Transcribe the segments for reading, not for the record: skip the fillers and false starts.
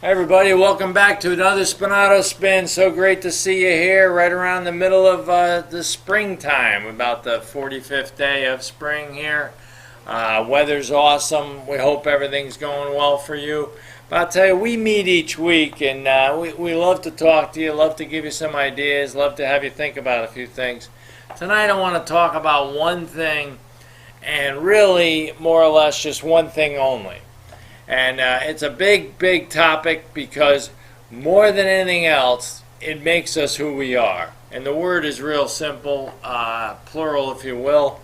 Hi everybody, welcome back to another Spinato Spin. So great to see you here right around the middle of the springtime, about the 45th day of spring here. Weather's awesome. We hope everything's going well for you. But I'll tell you, we meet each week and we love to talk to you, love to give you some ideas, love to have you think about a few things. Tonight I want to talk about one thing, and really more or less just one thing only. And it's a big topic because more than anything else, it makes us who we are. And the word is real simple, plural if you will,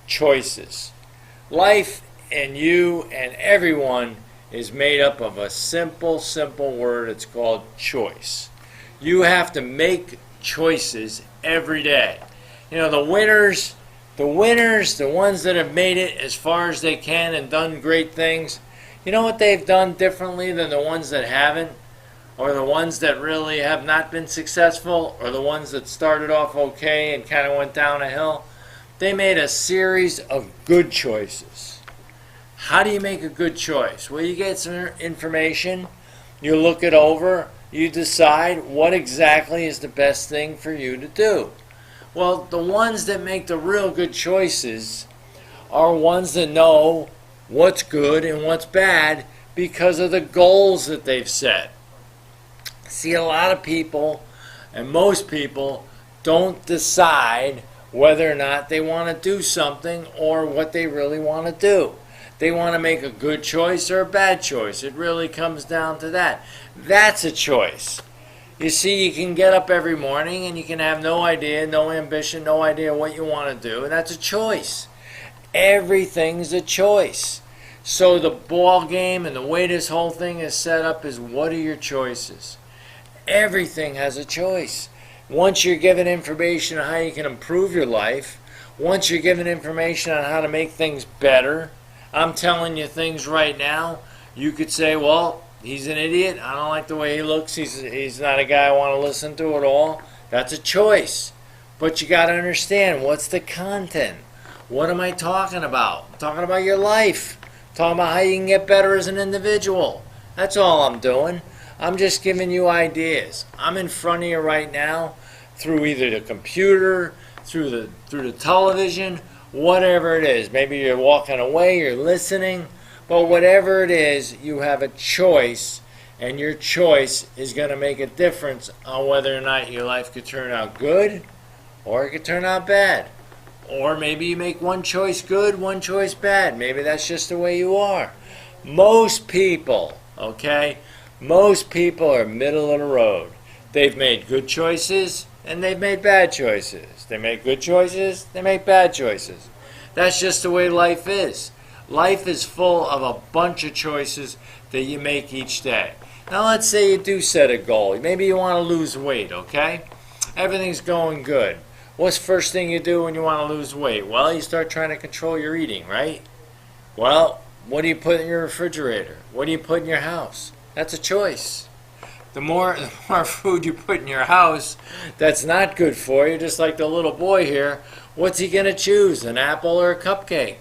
choices. Life and you and everyone is made up of a simple word. It's called choice. You have to make choices every day. You know, the winners, the ones that have made it as far as they can and done great things, you know what they've done differently than the ones that haven't? Or the ones that really have not been successful? Or the ones that started off okay and kind of went down a hill? They made a series of good choices. How do you make a good choice? Well, you get some information, you look it over, you decide what exactly is the best thing for you to do. Well, the ones that make the real good choices are ones that know what's good and what's bad because of the goals that they've set. See, a lot of people, and most people, don't decide whether or not they want to do something or what they really want to do. They want to make a good choice or a bad choice. It really comes down to that. That's a choice. You see, you can get up every morning and you can have no idea, no ambition, no idea what you want to do, and that's a choice. Everything's a choice. So the ball game and the way this whole thing is set up is, what are your choices? Everything has a choice. Once you're given information on how you can improve your life, once you're given information on how to make things better, I'm telling you things right now, you could say, well, he's an idiot, I don't like the way he looks, he's not a guy I want to listen to at all. That's a choice. But you got to understand, what's the content? What am I talking about? I'm talking about your life. I'm talking about how you can get better as an individual. That's all I'm doing. I'm just giving you ideas. I'm in front of you right now through either the computer, through the television, whatever it is. Maybe you're walking away, you're listening, but whatever it is, you have a choice, and your choice is going to make a difference on whether or not your life could turn out good or it could turn out bad. Or maybe you make one choice good, one choice bad. Maybe that's just the way you are. Most people, okay, most people are middle of the road. They've made good choices and they've made bad choices. They make good choices, they make bad choices. That's just the way life is. Life is full of a bunch of choices that you make each day. Now let's say you do set a goal. Maybe you want to lose weight, okay? Everything's going good. What's the first thing you do when you want to lose weight? Well, you start trying to control your eating, right? Well, what do you put in your refrigerator? What do you put in your house? That's a choice. The more food you put in your house that's not good for you, just like the little boy here, what's he going to choose, an apple or a cupcake?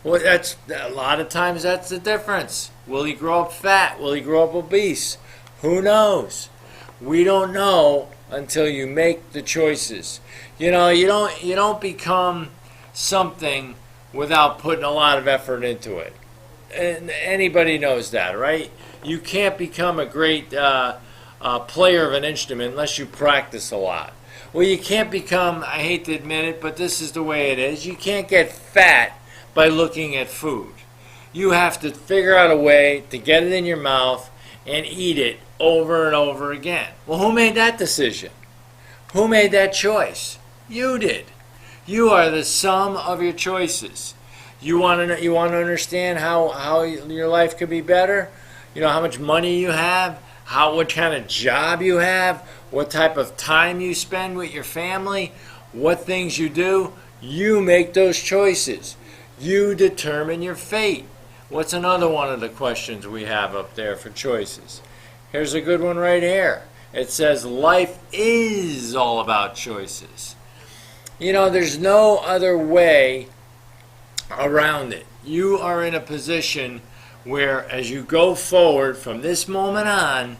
Well, that's a lot of times that's the difference. Will he grow up fat? Will he grow up obese? Who knows? We don't know until you make the choices. You know, you don't become something without putting a lot of effort into it. And anybody knows that, right? You can't become a great player of an instrument unless you practice a lot. Well, you can't become, I hate to admit it, but this is the way it is, you can't get fat by looking at food. You have to figure out a way to get it in your mouth and eat it over and over again. Well, who made that decision? Who made that choice? You did. You are the sum of your choices. You want to understand how your life could be better? You know, how much money you have, what kind of job you have, what type of time you spend with your family, what things you do. You make those choices. You determine your fate. What's another one of the questions we have up there for choices? Here's a good one right here. It says life is all about choices. You know, there's no other way around it. You are in a position where as you go forward from this moment on,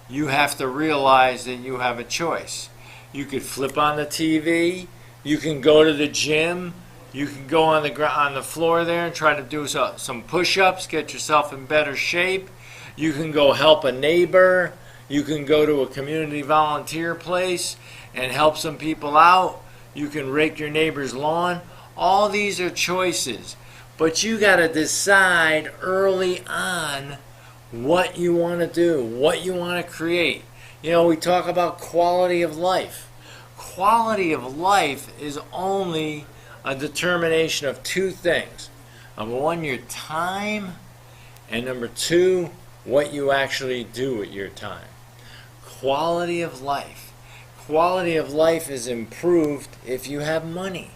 you have to realize that you have a choice. You could flip on the TV, you can go to the gym, you can go on the floor there and try to do some push-ups, get yourself in better shape. You can go help a neighbor. You can go to a community volunteer place and help some people out. You can rake your neighbor's lawn. All these are choices. But you got to decide early on what you want to do, what you want to create. You know, we talk about quality of life. Quality of life is only a determination of two things. Number one, your time, and number two, what you actually do with your time. Quality of life. Quality of life is improved if you have money.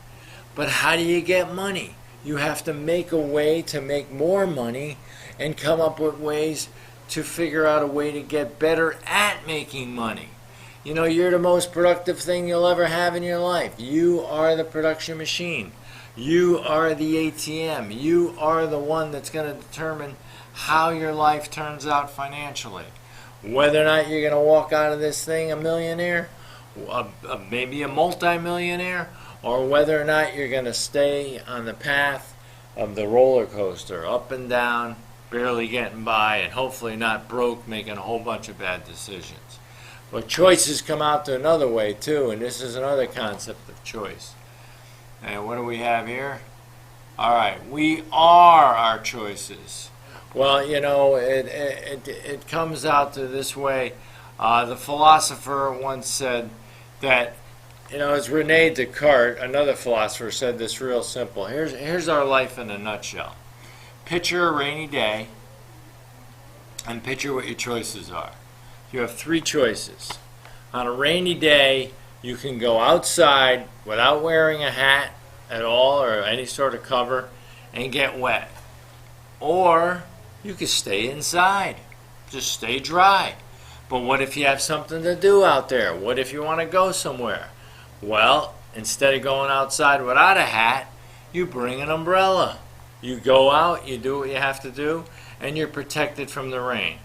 But how do you get money? You have to make a way to make more money and come up with ways to figure out a way to get better at making money. You know, you're the most productive thing you'll ever have in your life. You are the production machine. You are the ATM. You are the one that's going to determine how your life turns out financially. Whether or not you're going to walk out of this thing a millionaire, maybe a multi-millionaire, or whether or not you're going to stay on the path of the roller coaster, up and down, barely getting by, and hopefully not broke, making a whole bunch of bad decisions. But choices come out to another way too, and this is another concept of choice. And what do we have here? All right, we are our choices. Well, you know, it comes out to this way. The philosopher once said that, you know, it's Rene Descartes, another philosopher, said this real simple. Here's our life in a nutshell. Picture a rainy day and picture what your choices are. You have three choices. On a rainy day, you can go outside without wearing a hat at all or any sort of cover and get wet. Or you can stay inside, just stay dry. But what if you have something to do out there? What if you want to go somewhere? Well, instead of going outside without a hat, you bring an umbrella. You go out, you do what you have to do, and you're protected from the rain.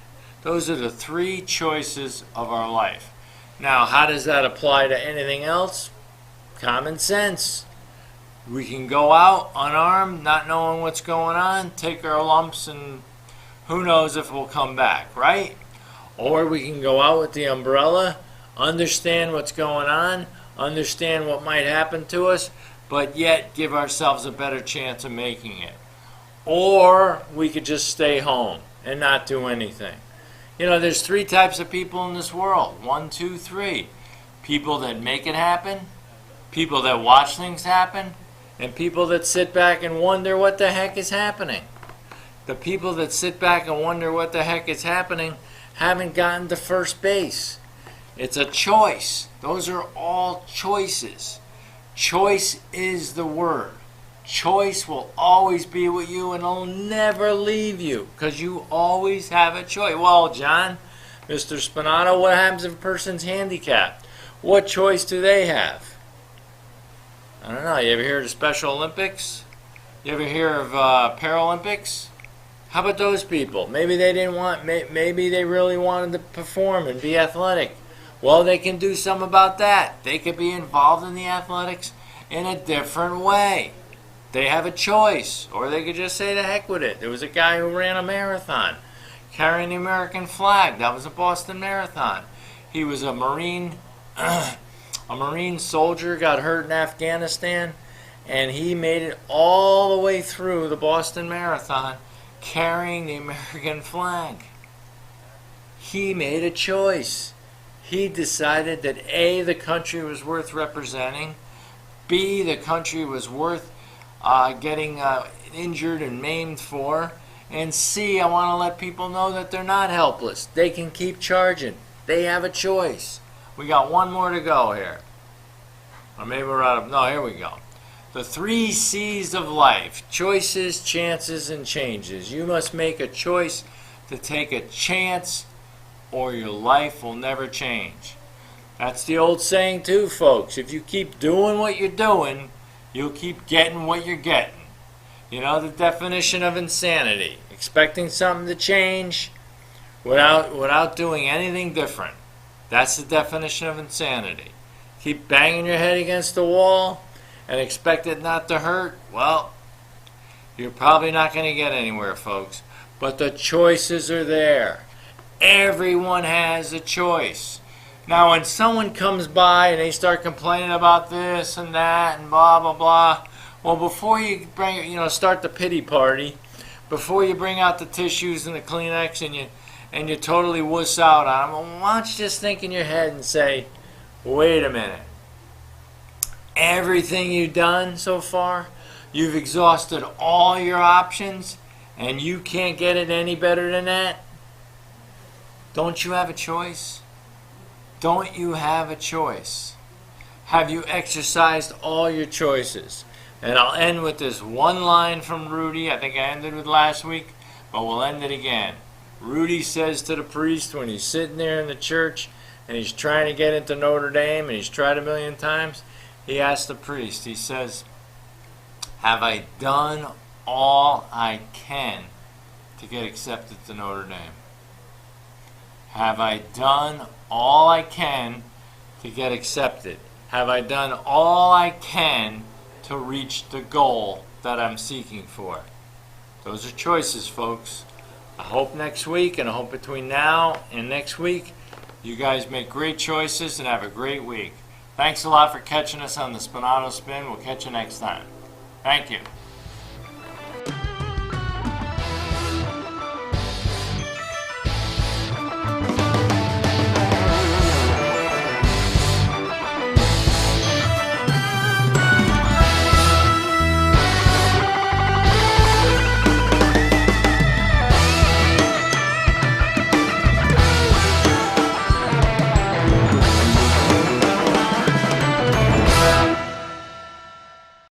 Those are the three choices of our life. Now, how does that apply to anything else? Common sense. We can go out unarmed, not knowing what's going on, take our lumps, and who knows if we'll come back, right? Or we can go out with the umbrella, understand what's going on, understand what might happen to us, but yet give ourselves a better chance of making it. Or we could just stay home and not do anything. You know, there's three types of people in this world. 1, 2, 3. People that make it happen, people that watch things happen, and people that sit back and wonder what the heck is happening. The people that sit back and wonder what the heck is happening haven't gotten to first base. It's a choice. Those are all choices. Choice is the word. Choice will always be with you and it'll never leave you because you always have a choice. Well, John, Mr. Spinato, what happens if a person's handicapped? What choice do they have? I don't know. You ever hear of the Special Olympics? You ever hear of Paralympics? How about those people? Maybe they didn't want. Maybe they really wanted to perform and be athletic. Well, they can do something about that. They could be involved in the athletics in a different way. They have a choice, or they could just say to heck with it. There was a guy who ran a marathon carrying the American flag. That was the Boston Marathon. He was a Marine, a Marine soldier, got hurt in Afghanistan, and he made it all the way through the Boston Marathon carrying the American flag. He made a choice. He decided that A, the country was worth representing, B, the country was worth getting injured and maimed for, and C, I want to let people know that they're not helpless. They can keep charging. They have a choice. We got one more to go here. Or maybe we're out of... No, here we go. The 3 C's of life. Choices, chances, and changes. You must make a choice to take a chance or your life will never change. That's the old saying too, folks. If you keep doing what you're doing, you'll keep getting what you're getting. You know the definition of insanity. expecting something to change without doing anything different. That's the definition of insanity. Keep banging your head against the wall and expect it not to hurt. Well, you're probably not going to get anywhere, folks. But the choices are there. Everyone has a choice. Now, when someone comes by and they start complaining about this and that and blah, blah, blah, well, before you start the pity party, before you bring out the tissues and the Kleenex and you totally wuss out on them, why don't you just think in your head and say, wait a minute. Everything you've done so far, you've exhausted all your options, and you can't get it any better than that? Don't you have a choice? Don't you have a choice? Have you exercised all your choices? And I'll end with this one line from Rudy. I think I ended with last week, but we'll end it again. Rudy says to the priest when he's sitting there in the church and he's trying to get into Notre Dame and he's tried 1,000,000 times, he asks the priest, he says, have I done all I can to get accepted to Notre Dame? Have I done all I can to get accepted? Have I done all I can to reach the goal that I'm seeking for? Those are choices, folks. I hope next week, and I hope between now and next week, you guys make great choices and have a great week. Thanks a lot for catching us on the Spinato Spin. We'll catch you next time. Thank you.